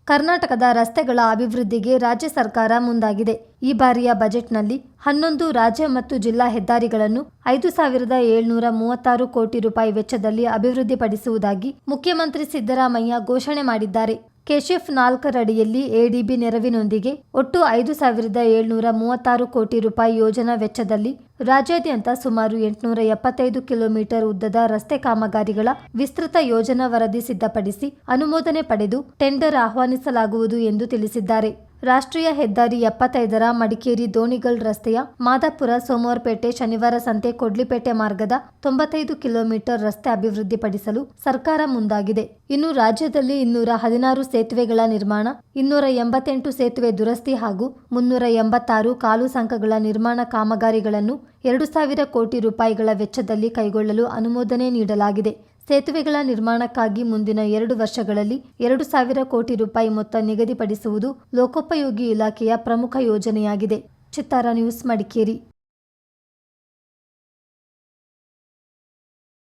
ಕರ್ನಾಟಕದ ರಸ್ತೆಗಳ ಅಭಿವೃದ್ಧಿಗೆ ರಾಜ್ಯ ಸರ್ಕಾರ ಮುಂದಾಗಿದೆ. ಈ ಬಾರಿಯ ಬಜೆಟ್ನಲ್ಲಿ 11 ರಾಜ್ಯ ಮತ್ತು ಜಿಲ್ಲಾ ಹೆದ್ದಾರಿಗಳನ್ನು 5,736 ಕೋಟಿ ರೂಪಾಯಿ ವೆಚ್ಚದಲ್ಲಿ ಅಭಿವೃದ್ಧಿಪಡಿಸುವುದಾಗಿ ಮುಖ್ಯಮಂತ್ರಿ ಸಿದ್ದರಾಮಯ್ಯ ಘೋಷಣೆ ಮಾಡಿದ್ದಾರೆ. ಕೆಶಿಫ್ 4 ಅಡಿಯಲ್ಲಿ ಎಡಿಬಿ ನೆರವಿನೊಂದಿಗೆ ಒಟ್ಟು 5,736 ಕೋಟಿ ರೂಪಾಯಿ ಯೋಜನಾ ವೆಚ್ಚದಲ್ಲಿ ರಾಜ್ಯಾದ್ಯಂತ ಸುಮಾರು 875 ಕಿಲೋಮೀಟರ್ ಉದ್ದದ ರಸ್ತೆ ಕಾಮಗಾರಿಗಳ ವಿಸ್ತೃತ ಯೋಜನಾ ವರದಿ ಸಿದ್ಧಪಡಿಸಿ ಅನುಮೋದನೆ ಪಡೆದು ಟೆಂಡರ್ ಆಹ್ವಾನಿಸಲಾಗುವುದು ಎಂದು ತಿಳಿಸಿದ್ದಾರೆ. ರಾಷ್ಟ್ರೀಯ ಹೆದ್ದಾರಿ 75ರ ಮಡಿಕೇರಿ ದೋಣಿಗಲ್ ರಸ್ತೆಯ ಮಾದಾಪುರ ಸೋಮವಾರಪೇಟೆ ಶನಿವಾರ ಸಂತೆ ಕೊಡ್ಲಿಪೇಟೆ ಮಾರ್ಗದ 95 ಕಿಲೋಮೀಟರ್ ರಸ್ತೆ ಅಭಿವೃದ್ಧಿಪಡಿಸಲು ಸರ್ಕಾರ ಮುಂದಾಗಿದೆ. ಇನ್ನು ರಾಜ್ಯದಲ್ಲಿ 216 ಸೇತುವೆಗಳ ನಿರ್ಮಾಣ, 288 ಸೇತುವೆ ದುರಸ್ತಿ ಹಾಗೂ 386 ಕಾಲು ಸಂಕಗಳ ನಿರ್ಮಾಣ ಕಾಮಗಾರಿಗಳನ್ನು 2,000 ಕೋಟಿ ರೂಪಾಯಿಗಳ ವೆಚ್ಚದಲ್ಲಿ ಕೈಗೊಳ್ಳಲು ಅನುಮೋದನೆ ನೀಡಲಾಗಿದೆ. ಸೇತುವೆಗಳ ನಿರ್ಮಾಣಕ್ಕಾಗಿ ಮುಂದಿನ 2 ವರ್ಷಗಳಲ್ಲಿ 2,000 ಕೋಟಿ ರೂಪಾಯಿ ಮೊತ್ತ ನಿಗದಿಪಡಿಸುವುದು ಲೋಕೋಪಯೋಗಿ ಇಲಾಖೆಯ ಪ್ರಮುಖ ಯೋಜನೆಯಾಗಿದೆ. ಚಿತ್ತಾರ ನ್ಯೂಸ್, ಮಡಿಕೇರಿ.